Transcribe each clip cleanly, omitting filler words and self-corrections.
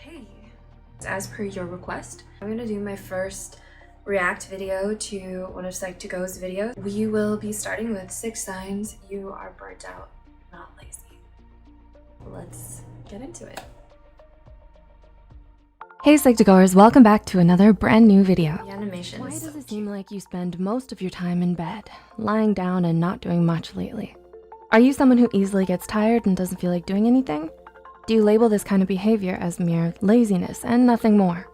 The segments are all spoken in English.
Hey, as per your request, I'm gonna do my first react video to one of Psych2Go's videos. We will be starting with 6 signs you are burnt out, not lazy. Let's get into it. Hey Psych2Goers, welcome back to another brand new video. The animation Why is does so it seem like you spend most of your time in bed, lying down and not doing much lately? Are you someone who easily gets tired and doesn't feel like doing anything? Do you label this kind of behavior as mere laziness and nothing more?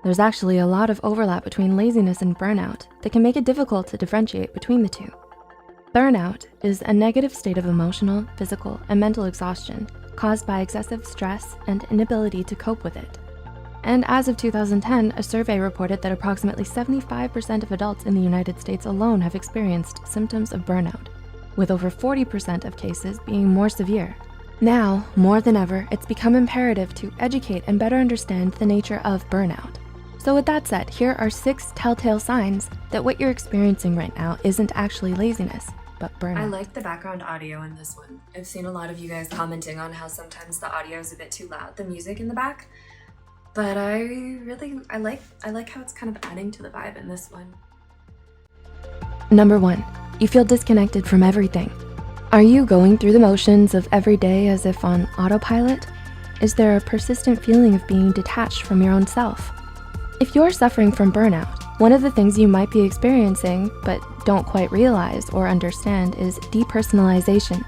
There's actually a lot of overlap between laziness and burnout that can make it difficult to differentiate between the two. Burnout is a negative state of emotional, physical, and mental exhaustion caused by excessive stress and inability to cope with it. And as of 2010, a survey reported that approximately 75% of adults in the United States alone have experienced symptoms of burnout, with over 40% of cases being more severe. Now, more than ever, it's become imperative to educate and better understand the nature of burnout. So with that said, here are 6 telltale signs that what you're experiencing right now isn't actually laziness, but burnout. I like the background audio in this one. I've seen a lot of you guys commenting on how sometimes the audio is a bit too loud, the music in the back. But I like how it's kind of adding to the vibe in this one. Number 1, you feel disconnected from everything. Are you going through the motions of every day as if on autopilot? Is there a persistent feeling of being detached from your own self? If you're suffering from burnout, one of the things you might be experiencing but don't quite realize or understand is depersonalization.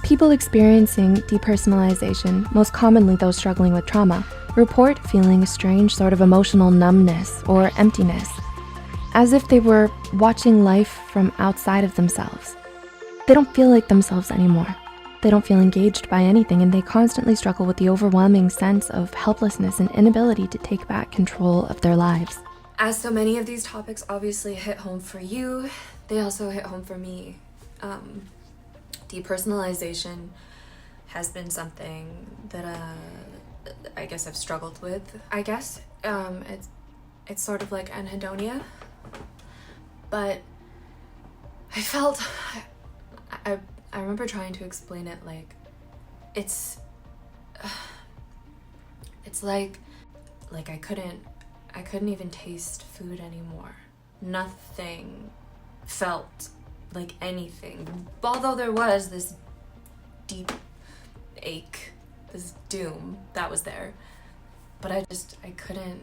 People experiencing depersonalization, most commonly those struggling with trauma, report feeling a strange sort of emotional numbness or emptiness, as if they were watching life from outside of themselves. They don't feel like themselves anymore. They don't feel engaged by anything, and they constantly struggle with the overwhelming sense of helplessness and inability to take back control of their lives. As so many of these topics obviously hit home for you, they also hit home for me. Depersonalization has been something that I guess I've struggled with. I guess it's sort of like anhedonia, but I felt I remember trying to explain it like it's like I couldn't even taste food anymore. Nothing felt like anything, although there was this deep ache, this doom that was there, but I couldn't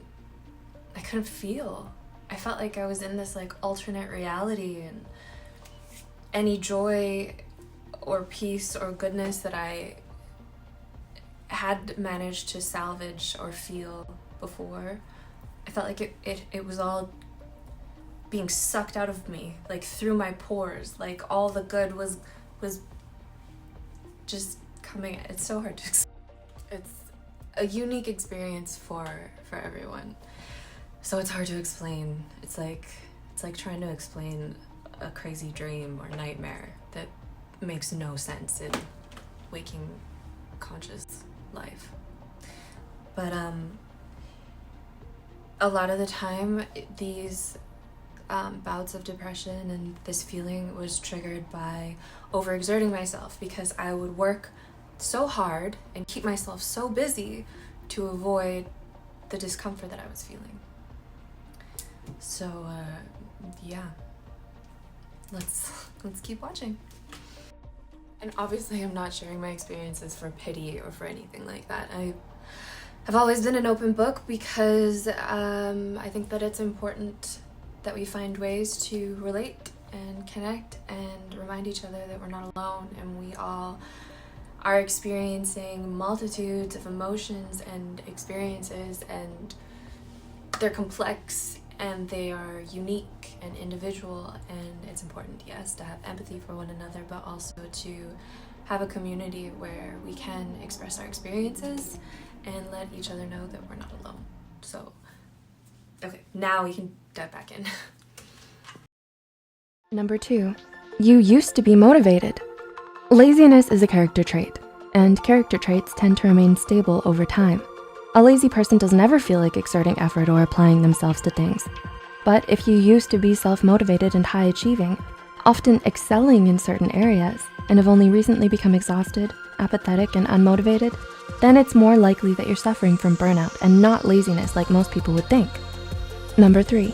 feel. I felt like I was in this like alternate reality, and any joy or peace or goodness that I had managed to salvage or feel before, I felt like it was all being sucked out of me, like through my pores. Like all the good was just coming. It's so hard to explain. It's a unique experience for everyone, so it's hard to explain. It's like trying to explain a crazy dream or nightmare that makes no sense in waking conscious life. But a lot of the time these bouts of depression and this feeling was triggered by overexerting myself, because I would work so hard and keep myself so busy to avoid the discomfort that I was feeling. So yeah, let's keep watching. And obviously I'm not sharing my experiences for pity or for anything like that. I've always been an open book because I think that it's important that we find ways to relate and connect and remind each other that we're not alone, and we all are experiencing multitudes of emotions and experiences, and they're complex and they are unique and individual, and it's important, yes, to have empathy for one another, but also to have a community where we can express our experiences and let each other know that we're not alone. So, okay, now we can dive back in. Number 2, you used to be motivated. Laziness is a character trait, and character traits tend to remain stable over time. A lazy person doesn't ever feel like exerting effort or applying themselves to things. But if you used to be self-motivated and high-achieving, often excelling in certain areas, and have only recently become exhausted, apathetic, and unmotivated, then it's more likely that you're suffering from burnout and not laziness like most people would think. Number 3,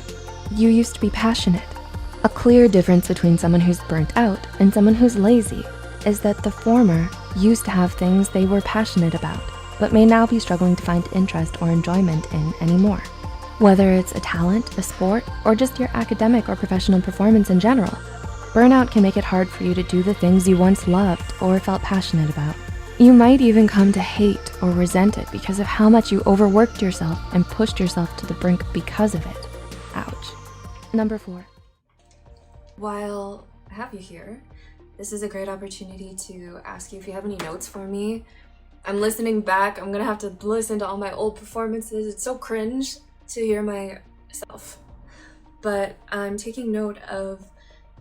you used to be passionate. A clear difference between someone who's burnt out and someone who's lazy is that the former used to have things they were passionate about, but may now be struggling to find interest or enjoyment in anymore. Whether it's a talent, a sport, or just your academic or professional performance in general, burnout can make it hard for you to do the things you once loved or felt passionate about. You might even come to hate or resent it because of how much you overworked yourself and pushed yourself to the brink because of it. Ouch. Number 4. While I have you here, this is a great opportunity to ask you if you have any notes for me. I'm listening back. I'm gonna have to listen to all my old performances. It's so cringe to hear myself. But I'm taking note of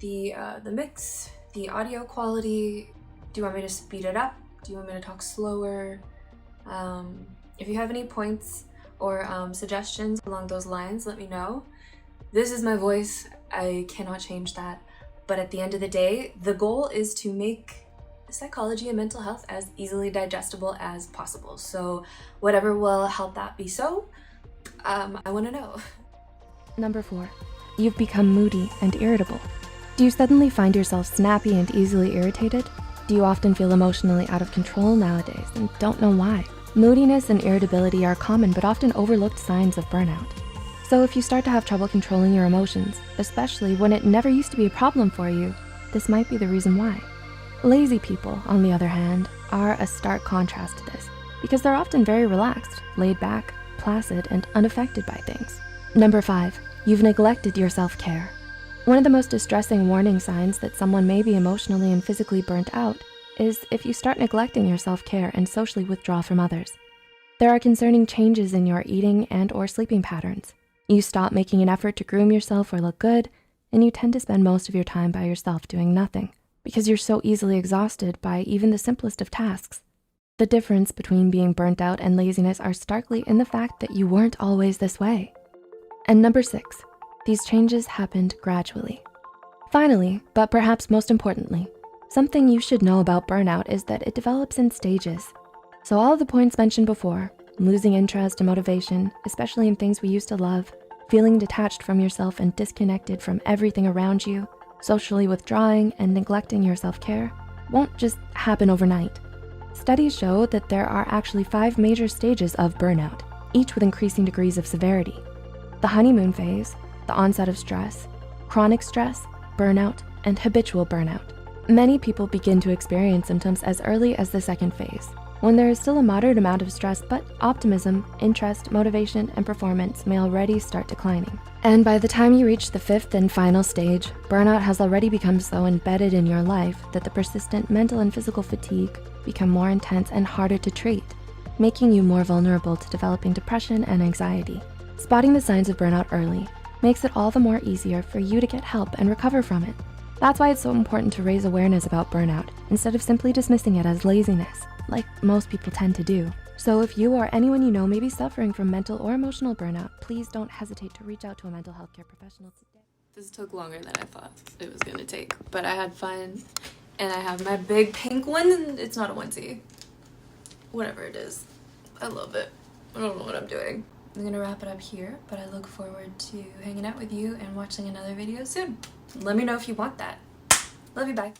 the mix, the audio quality. Do you want me to speed it up? Do you want me to talk slower? If you have any points or suggestions along those lines, let me know. This is my voice. I cannot change that. But at the end of the day, the goal is to make psychology and mental health as easily digestible as possible. So whatever will help that be so, I want to know. Number 4, you've become moody and irritable. Do you suddenly find yourself snappy and easily irritated? Do you often feel emotionally out of control nowadays and don't know why? Moodiness and irritability are common but often overlooked signs of burnout. So if you start to have trouble controlling your emotions, especially when it never used to be a problem for you, this might be the reason why. Lazy people, on the other hand, are a stark contrast to this because they're often very relaxed, laid back, placid, and unaffected by things. Number 5, you've neglected your self-care. One of the most distressing warning signs that someone may be emotionally and physically burnt out is if you start neglecting your self-care and socially withdraw from others. There are concerning changes in your eating and or sleeping patterns. You stop making an effort to groom yourself or look good, and you tend to spend most of your time by yourself doing nothing because you're so easily exhausted by even the simplest of tasks. The difference between being burnt out and laziness are starkly in the fact that you weren't always this way. And number 6, these changes happened gradually. Finally, but perhaps most importantly, something you should know about burnout is that it develops in stages. So all of the points mentioned before, losing interest and motivation, especially in things we used to love, feeling detached from yourself and disconnected from everything around you, socially withdrawing and neglecting your self-care, won't just happen overnight. Studies show that there are actually 5 major stages of burnout, each with increasing degrees of severity. The honeymoon phase, the onset of stress, chronic stress, burnout, and habitual burnout. Many people begin to experience symptoms as early as the 2nd phase, when there is still a moderate amount of stress, but optimism, interest, motivation, and performance may already start declining. And by the time you reach the 5th and final stage, burnout has already become so embedded in your life that the persistent mental and physical fatigue become more intense and harder to treat, making you more vulnerable to developing depression and anxiety. Spotting the signs of burnout early makes it all the more easier for you to get help and recover from it. That's why it's so important to raise awareness about burnout instead of simply dismissing it as laziness, like most people tend to do. So if you or anyone you know may be suffering from mental or emotional burnout, please don't hesitate to reach out to a mental health care professional today. This took longer than I thought it was gonna take, but I had fun, and I have my big pink one. It's not a onesie. Whatever it is. I love it. I don't know what I'm doing. I'm gonna wrap it up here, but I look forward to hanging out with you and watching another video soon. Let me know if you want that. Love you, bye.